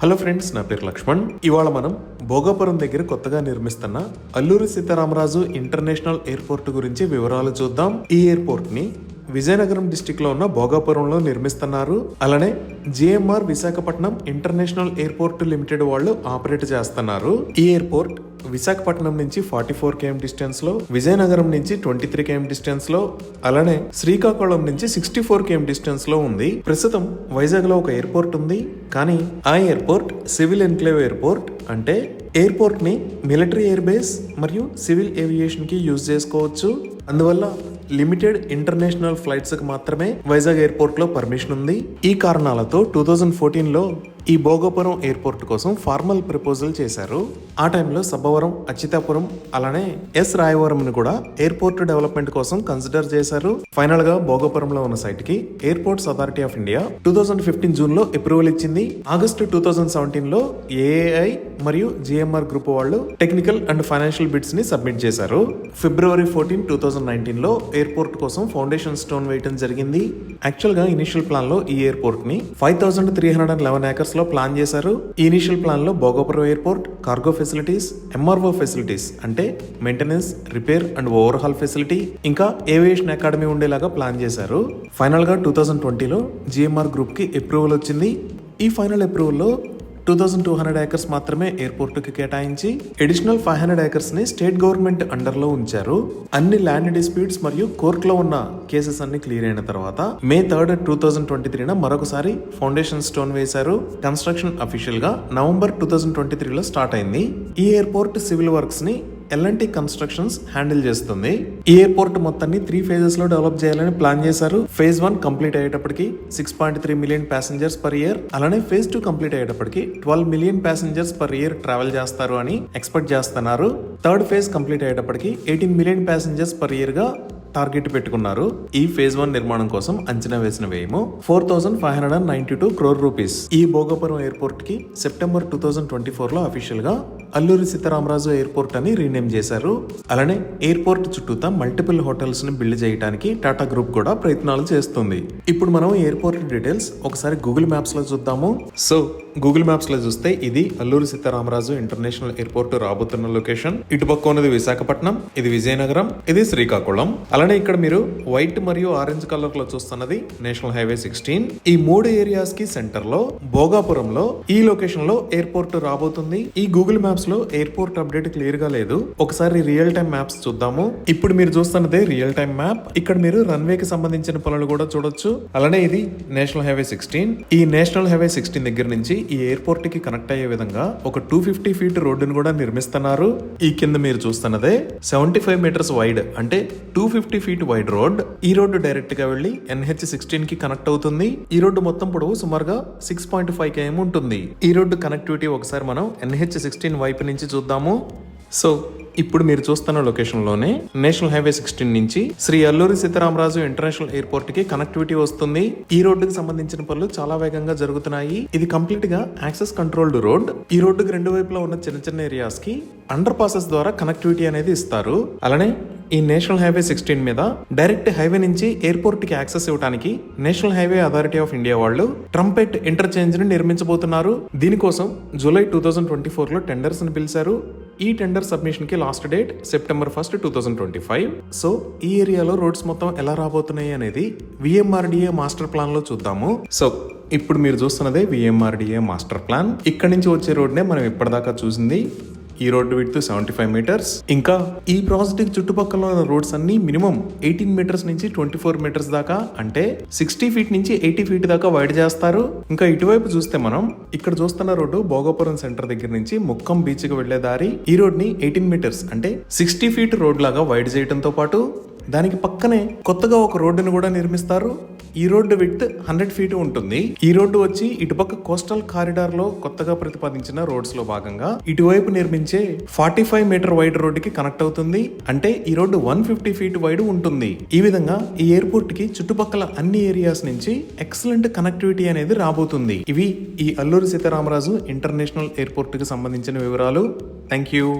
Hello friends, నా పేరు లక్ష్మణ్. ఇవాళ మనం భోగాపురం దగ్గర కొత్తగా నిర్మిస్తున్న అల్లూరి సీతారామరాజు ఇంటర్నేషనల్ ఎయిర్పోర్ట్ గురించి వివరాలు చూద్దాం. ఈ ఎయిర్పోర్ట్ ని విజయనగరం డిస్టిక్ లో ఉన్న భోగాపురంలో నిర్మిస్తున్నారు. అలానే GMR Visakhapatnam international airport limited వాళ్ళు ఆపరేట్ చేస్తున్నారు. ఈ ఎయిర్పోర్ట్ విశాఖపట్నం నుంచి 44 km డిస్టెన్స్ లో, విజయనగరం నుంచి 23 km డిస్టెన్స్ లో, అలానే శ్రీకాకుళం నుంచి 64 km డిస్టెన్స్ లో ఉంది. ప్రస్తుతం వైజాగ్ లో ఒక ఎయిర్పోర్ట్ ఉంది, కానీ ఆ ఎయిర్పోర్ట్ సివిల్ ఎన్క్లేవ్ ఎయిర్పోర్ట్. అంటే ఎయిర్పోర్ట్ ని మిలిటరీ ఎయిర్ బేస్ మరియు సివిల్ ఏవియేషన్ కి యూజ్ చేసుకోవచ్చు. అందువల్ల లిమిటెడ్ ఇంటర్నేషనల్ ఫ్లైట్స్ కి మాత్రమే వైజాగ్ ఎయిర్పోర్ట్ లో పర్మిషన్ ఉంది. ఈ కారణాలతో 2014 లో ఈ భోగాపురం ఎయిర్పోర్ట్ కోసం ఫార్మల్ ప్రపోజల్ చేశారు. ఆ టైంలో సబ్బవరం, అచ్యుతాపురం, అలానే ఎస్ రాయవరం ని కూడా ఎయిర్పోర్ట్ డెవలప్మెంట్ కోసం కన్సిడర్ చేశారు. ఫైనల్ గా భోగాపురంలో ఉన్న సైట్ కి airports authority of India 2015 June లో అప్రూవల్ ఇచ్చింది. ఆగస్టు 2017 లో ఏఐ మరియు జిఎంఆర్ గ్రూప్ వాళ్ళు టెక్నికల్ అండ్ ఫైనాన్షియల్ బిడ్స్ ని సబ్మిట్ చేశారు. ఫిబ్రవరి 14, 2019 లో ఎయిర్పోర్ట్ కోసం ఫౌండేషన్ స్టోన్ వేయటం జరిగింది. యాక్చువల్ గా ఇనిషియల్ ప్లాన్ లో ఈ ఎయిర్పోర్ట్ ని 5311 acres లో ప్లాన్ చేశారు. ఈ ఇనిషియల్ ప్లాన్ లో Bhogapuram airport, cargo facilities, MRO facilities అంటే maintenance, repair and overhaul facility, ఇంకా ఏవియేషన్ అకాడమీ ఉండేలాగా ప్లాన్ చేశారు. ఫైనల్ గా 2020 లో జిఎంఆర్ గ్రూప్ కి అప్రూవల్ వచ్చింది. ఈ ఫైనల్ అప్రూవల్ లో 2200 acres మాత్రమే ఎయిర్పోర్ట్ కి కేటాయించి అడిషనల్ 500 acres ని స్టేట్ గవర్నమెంట్ అండర్ లో ఉంచారు. అన్ని ల్యాండ్ డిస్ప్యూట్స్ మరియు కోర్ట్ లో ఉన్న కేసెస్ అన్ని క్లియర్ అయిన తర్వాత మే 3, 2023 మరొకసారి ఫౌండేషన్ స్టోన్ వేశారు. కన్స్ట్రక్షన్ అఫీషియల్ గా నవంబర్ 2023 లో స్టార్ట్ అయింది. ఈ ఎయిర్పోర్ట్ సివిల్ వర్క్స్ ని ఎల్ఎన్టీ కన్స్ట్రక్షన్స్ హ్యాండిల్ చేస్తుంది. ఈ ఎయిర్పోర్ట్ మొత్తాన్ని 3 phases లో డెవలప్ చేయాలని ప్లాన్ చేశారు. ఫేజ్ 1 కంప్లీట్ అయ్యేటప్పటికి 6.3 million passengers per year, అలానే ఫేజ్ 2 కంప్లీట్ అయ్యేటప్పటికి 12 million passengers per year travel చేస్తారు అని ఎక్స్పెక్ట్ చేస్తున్నారు. థర్డ్ ఫేజ్ కంప్లీట్ అయ్యేటప్పటికి 18 million passengers per year గా టార్గెట్ పెట్టుకున్నారు. ఈ ఫేజ్ 1 నిర్మాణం కోసం అంచనా వేసిన వ్యయము 4592 crore రూపీస్. ఈ భోగాపురం ఎయిర్పోర్ట్ కి సెప్టెంబర్ 2024 లో అఫీషియల్ గా అల్లూరి సీతారామరాజు ఎయిర్పోర్ట్ అని రీనేమ్ చేశారు. అలానే ఎయిర్పోర్ట్ చుట్టూతా మల్టిపుల్ హోటల్స్ ని బిల్డ్ చేయడానికి టాటా గ్రూప్ కూడా ప్రయత్నాలు చేస్తుంది. ఇప్పుడు మనం ఎయిర్పోర్ట్ డీటెయిల్స్ ఒకసారి గూగుల్ మ్యాప్స్ లో చూద్దాము. సో గూగుల్ మ్యాప్స్ లో చూస్తే ఇది అల్లూరి సీతారామరాజు ఇంటర్నేషనల్ ఎయిర్పోర్ట్ రాబోతున్న లొకేషన్. ఇటు పక్క ఉన్నది విశాఖపట్నం, ఇది విజయనగరం, ఇది శ్రీకాకుళం. అలానే ఇక్కడ మీరు వైట్ మరియు ఆరెంజ్ కలర్ లో చూస్తున్నది నేషనల్ హైవే 16. ఈ 3 ఏరియాస్ కి సెంటర్ లో భోగాపురంలో ఈ లొకేషన్ లో ఎయిర్పోర్ట్ రాబోతుంది. ఈ గూగుల్ మ్యాప్స్ లో ఎయిర్పోర్ట్ అప్డేట్ క్లియర్ గా లేదు. ఒకసారి రియల్ టైమ్ మ్యాప్స్ చూద్దాము. ఇప్పుడు మీరు చూస్తున్నదే రియల్ టైమ్ మ్యాప్. ఇక్కడ మీరు రన్వే కి సంబంధించిన పనులు కూడా చూడొచ్చు. అలానే ఇది నేషనల్ హైవే 16. ఈ నేషనల్ హైవే 16 దగ్గర నుంచి ఈ ఎయిర్పోర్ట్ కి కనెక్ట్ అయ్యే విధంగా ఒక 250 feet రోడ్డును కూడా నిర్మిస్తున్నారు. ఈ కింద మీరు చూస్తున్నదే 75 meters వైడ్ అంటే 250 feet వైడ్ రోడ్. ఈ రోడ్డు డైరెక్ట్ గా వెళ్లి NH16 కి కనెక్ట్ అవుతుంది. ఈ రోడ్డు మొత్తం పొడవు సుమారుగా 6.5 km ఉంటుంది. ఈ రోడ్డు కనెక్టివిటీ ఒకసారి మనం NH16 వైపు నుంచి చూద్దాము. సో ఇప్పుడు మీరు చూస్తున్న లొకేషన్ లోనే నేషనల్ హైవే 16 నుంచి శ్రీ అల్లూరి సీతారామరాజు ఇంటర్నేషనల్ ఎయిర్పోర్ట్ కి కనెక్టివిటీ వస్తుంది. ఈ రోడ్డుకి సంబంధించిన పనులు చాలా వేగంగా జరుగుతున్నాయి. ఇది కంప్లీట్ గా యాక్సెస్ కంట్రోల్డ్ రోడ్. ఈ రోడ్డుకి రెండు వైపులా ఉన్న చిన్న చిన్న ఏరియాస్ కి అండర్ పాసెస్ ద్వారా కనెక్టివిటీ అనేది ఇస్తారు. అలానే ఈ నేషనల్ హైవే 16 మీద డైరెక్ట్ హైవే నుంచి ఎయిర్పోర్ట్ కి యాక్సెస్ ఇవ్వడానికి national highway authority of India వాళ్ళు ట్రంపెట్ ఇంటర్చేంజ్ ని నిర్మించబోతున్నారు. దీనికోసం జూలై 2024 లో టెండర్స్ ని పిలిచారు. ఈ టెండర్ సబ్మిషన్ కి లాస్ట్ డేట్ సెప్టెంబర్ 1, 2025. సో ఈ ఏరియాలో రోడ్స్ మొత్తం ఎలా రాబోతున్నాయి అనేది విఎంఆర్డిఏ మాస్టర్ ప్లాన్ లో చూద్దాము. సో ఇప్పుడు మీరు చూస్తున్నదే విఎంఆర్డిఏ మాస్టర్ ప్లాన్. ఇక్కడ నుంచి వచ్చే రోడ్ నే మనం ఇప్పటిదాకా చూసింది. ఈ రోడ్డు విడ్త్ 75 meters. ఇంకా ఈ ప్రాజెక్ట్ చుట్టుపక్కల ఉన్న రోడ్స్ అన్ని మినిమం 18 meters నుంచి 24 meters దాకా, అంటే 60 feet నుంచి 80 feet దాకా వైడ్ చేస్తారు. ఇంకా ఇటువైపు చూస్తే మనం ఇక్కడ చూస్తున్న రోడ్డు భోగాపురం సెంటర్ దగ్గర నుంచి ముక్కం బీచ్ కి వెళ్లే దారి. ఈ రోడ్ ని 18 meters అంటే 60 feet రోడ్ లాగా వైడ్ చేయడంతో పాటు దానికి పక్కనే కొత్తగా ఒక రోడ్డును కూడా నిర్మిస్తారు. ఈ రోడ్డు విడ్త్ 100 feet ఉంటుంది. ఈ రోడ్డు వచ్చి ఇటుపక్క కోస్టల్ కారిడార్ లో కొత్తగా ప్రతిపాదించిన రోడ్స్ లో భాగంగా ఇటువైపు నిర్మించే 45 meter వైడ్ రోడ్డుకి కనెక్ట్ అవుతుంది. అంటే ఈ రోడ్డు 150 feet వైడ్ ఉంటుంది. ఈ విధంగా ఈ ఎయిర్పోర్ట్ కి చుట్టుపక్కల అన్ని ఏరియాస్ నుంచి ఎక్సలెంట్ కనెక్టివిటీ అనేది రాబోతుంది. ఇవి ఈ అల్లూరి సీతారామరాజు ఇంటర్నేషనల్ ఎయిర్పోర్ట్ కి సంబంధించిన వివరాలు. Thank you.